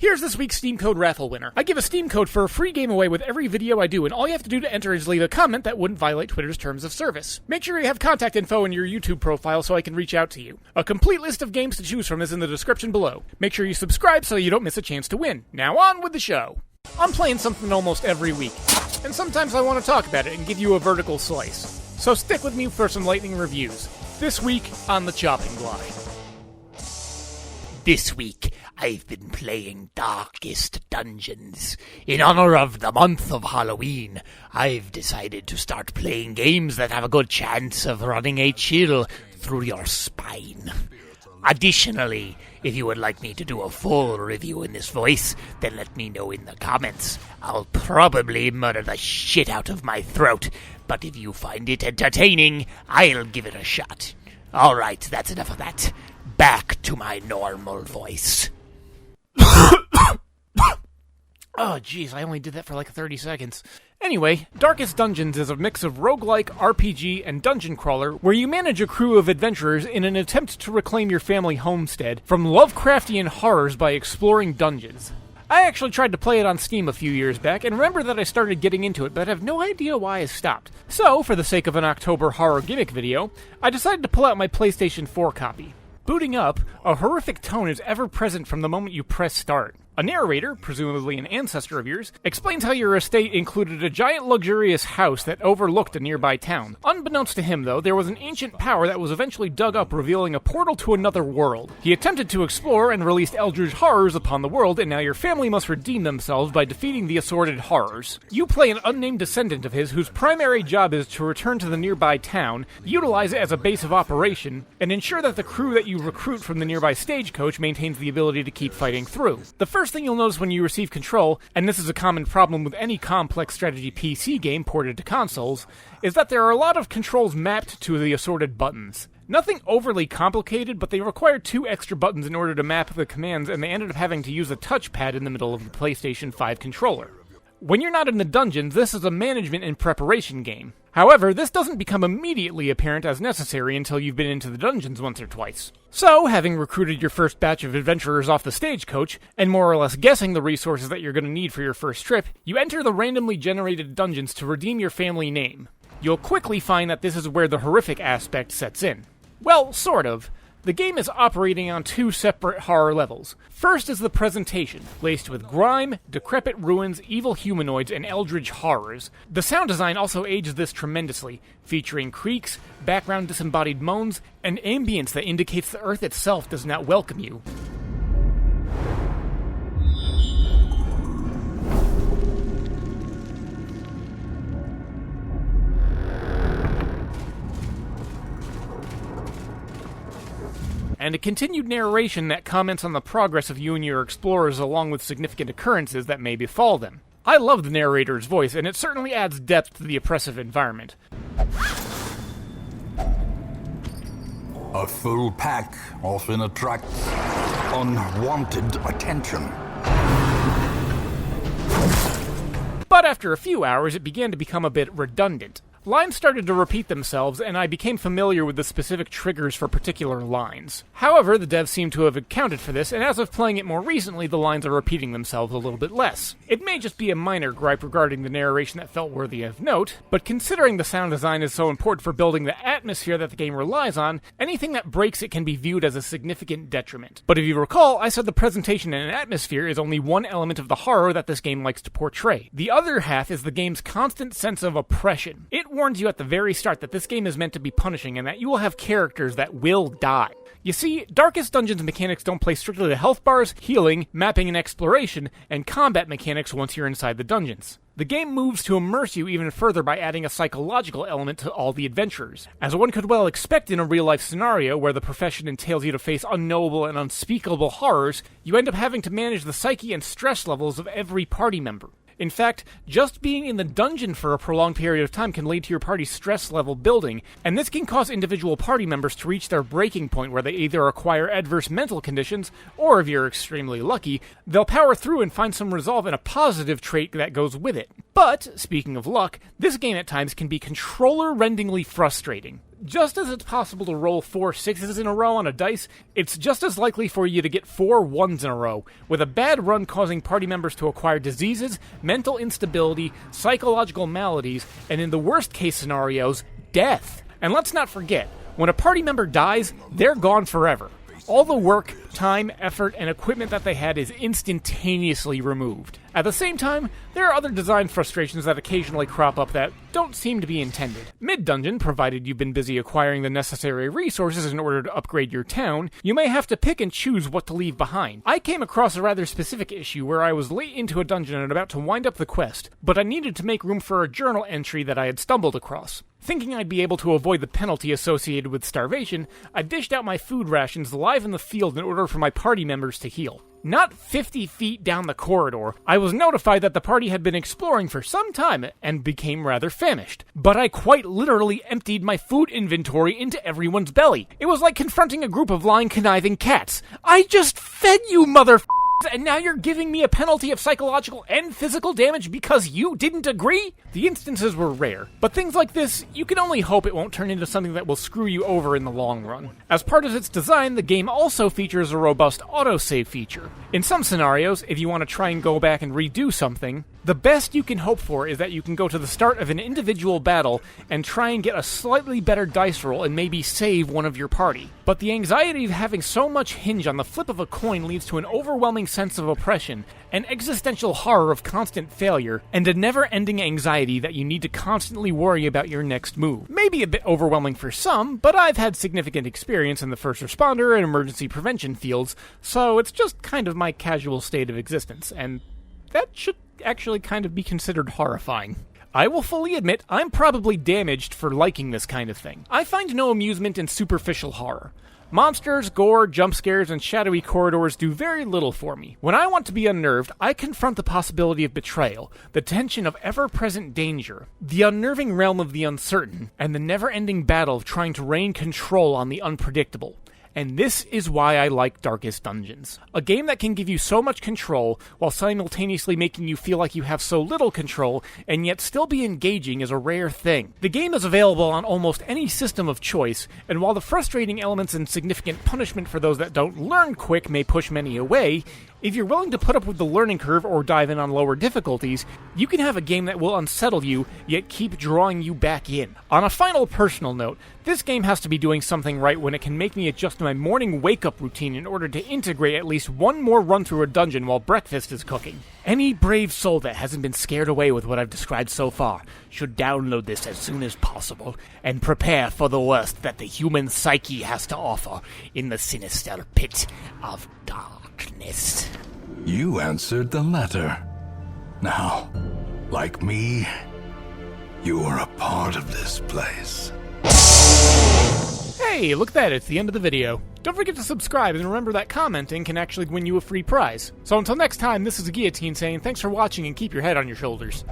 Here's this week's Steam Code Raffle winner. I give a Steam code for a free game away with every video I do, and all you have to do to enter is leave a comment that wouldn't violate Twitter's terms of service. Make sure you have contact info in your YouTube profile so I can reach out to you. A complete list of games to choose from is in the description below. Make sure you subscribe so you don't miss a chance to win. Now on with the show. I'm playing something almost every week, and sometimes I want to talk about it and give you a vertical slice. So stick with me for some lightning reviews. This week on the chopping block. This week, I've been playing Darkest Dungeons. In honor of the month of Halloween, I've decided to start playing games that have a good chance of running a chill through your spine. Additionally, if you would like me to do a full review in this voice, then let me know in the comments. I'll probably murder the shit out of my throat, but if you find it entertaining, I'll give it a shot. Alright, that's enough of that. Back to my normal voice. Oh, jeez, I only did that for like 30 seconds. Anyway, Darkest Dungeons is a mix of roguelike, RPG, and dungeon crawler where you manage a crew of adventurers in an attempt to reclaim your family homestead from Lovecraftian horrors by exploring dungeons. I actually tried to play it on Steam a few years back, and remember that I started getting into it, but I have no idea why I stopped. So, for the sake of an October horror gimmick video, I decided to pull out my PlayStation 4 copy. Booting up, a horrific tone is ever present from the moment you press start. A narrator, presumably an ancestor of yours, explains how your estate included a giant luxurious house that overlooked a nearby town. Unbeknownst to him, though, there was an ancient power that was eventually dug up, revealing a portal to another world. He attempted to explore and released eldritch horrors upon the world, and now your family must redeem themselves by defeating the assorted horrors. You play an unnamed descendant of his whose primary job is to return to the nearby town, utilize it as a base of operation, and ensure that the crew that you recruit from the nearby stagecoach maintains the ability to keep fighting through. The first thing you'll notice when you receive control, and this is a common problem with any complex strategy PC game ported to consoles, is that there are a lot of controls mapped to the assorted buttons. Nothing overly complicated, but they require 2 extra buttons in order to map the commands, and they ended up having to use a touchpad in the middle of the PlayStation 5 controller. When you're not in the dungeons, this is a management and preparation game. However, this doesn't become immediately apparent as necessary until you've been into the dungeons once or twice. So, having recruited your first batch of adventurers off the stagecoach, and more or less guessing the resources that you're going to need for your first trip, you enter the randomly generated dungeons to redeem your family name. You'll quickly find that this is where the horrific aspect sets in. Well, sort of. The game is operating on 2 separate horror levels. First is the presentation, laced with grime, decrepit ruins, evil humanoids, and eldritch horrors. The sound design also aids this tremendously, featuring creaks, background disembodied moans, and ambience that indicates the earth itself does not welcome you. And a continued narration that comments on the progress of you and your explorers along with significant occurrences that may befall them. I love the narrator's voice, and it certainly adds depth to the oppressive environment. A full pack often attracts unwanted attention. But after a few hours, it began to become a bit redundant. Lines started to repeat themselves, and I became familiar with the specific triggers for particular lines. However, the devs seem to have accounted for this, and as of playing it more recently, the lines are repeating themselves a little bit less. It may just be a minor gripe regarding the narration that felt worthy of note, but considering the sound design is so important for building the atmosphere that the game relies on, anything that breaks it can be viewed as a significant detriment. But if you recall, I said the presentation and atmosphere is only one element of the horror that this game likes to portray. The other half is the game's constant sense of oppression. It warns you at the very start that this game is meant to be punishing and that you will have characters that will die. You see, Darkest Dungeon's mechanics don't play strictly to health bars, healing, mapping and exploration, and combat mechanics once you're inside the dungeons. The game moves to immerse you even further by adding a psychological element to all the adventurers. As one could well expect in a real-life scenario where the profession entails you to face unknowable and unspeakable horrors, you end up having to manage the psyche and stress levels of every party member. In fact, just being in the dungeon for a prolonged period of time can lead to your party's stress level building, and this can cause individual party members to reach their breaking point where they either acquire adverse mental conditions, or if you're extremely lucky, they'll power through and find some resolve in a positive trait that goes with it. But, speaking of luck, this game at times can be controller-rendingly frustrating. Just as it's possible to roll 4 6s in a row on a dice, it's just as likely for you to get 4 1s in a row, with a bad run causing party members to acquire diseases, mental instability, psychological maladies, and in the worst case scenarios, death. And let's not forget, when a party member dies, they're gone forever. All the work, time, effort, and equipment that they had is instantaneously removed. At the same time, there are other design frustrations that occasionally crop up that don't seem to be intended. Mid-dungeon, provided you've been busy acquiring the necessary resources in order to upgrade your town, you may have to pick and choose what to leave behind. I came across a rather specific issue where I was late into a dungeon and about to wind up the quest, but I needed to make room for a journal entry that I had stumbled across. Thinking I'd be able to avoid the penalty associated with starvation, I dished out my food rations live in the field in order for my party members to heal. Not 50 feet down the corridor, I was notified that the party had been exploring for some time and became rather famished. But I quite literally emptied my food inventory into everyone's belly. It was like confronting a group of lying, conniving cats. I just fed you, and now you're giving me a penalty of psychological and physical damage because you didn't agree? The instances were rare, but things like this, you can only hope it won't turn into something that will screw you over in the long run. As part of its design, the game also features a robust autosave feature. In some scenarios, if you want to try and go back and redo something, the best you can hope for is that you can go to the start of an individual battle and try and get a slightly better dice roll and maybe save one of your party. But the anxiety of having so much hinge on the flip of a coin leads to an overwhelming sense of oppression, an existential horror of constant failure, and a never-ending anxiety that you need to constantly worry about your next move. Maybe a bit overwhelming for some, but I've had significant experience in the first responder and emergency prevention fields, so it's just kind of my casual state of existence, and that should actually kind of be considered horrifying. I will fully admit I'm probably damaged for liking this kind of thing. I find no amusement in superficial horror. Monsters, gore, jump scares, and shadowy corridors do very little for me. When I want to be unnerved, I confront the possibility of betrayal, the tension of ever-present danger, the unnerving realm of the uncertain, and the never-ending battle of trying to rein control on the unpredictable. And this is why I like Darkest Dungeons. A game that can give you so much control, while simultaneously making you feel like you have so little control, and yet still be engaging is a rare thing. The game is available on almost any system of choice, and while the frustrating elements and significant punishment for those that don't learn quick may push many away, if you're willing to put up with the learning curve or dive in on lower difficulties, you can have a game that will unsettle you, yet keep drawing you back in. On a final personal note, this game has to be doing something right when it can make me adjust my morning wake-up routine in order to integrate at least one more run through a dungeon while breakfast is cooking. Any brave soul that hasn't been scared away with what I've described so far should download this as soon as possible and prepare for the worst that the human psyche has to offer in the sinister pit of darkness. You answered the letter. Now, like me, you are a part of this place. Hey, look at that, it's the end of the video. Don't forget to subscribe, and remember that commenting can actually win you a free prize. So until next time, this is Gheeotine saying thanks for watching and keep your head on your shoulders.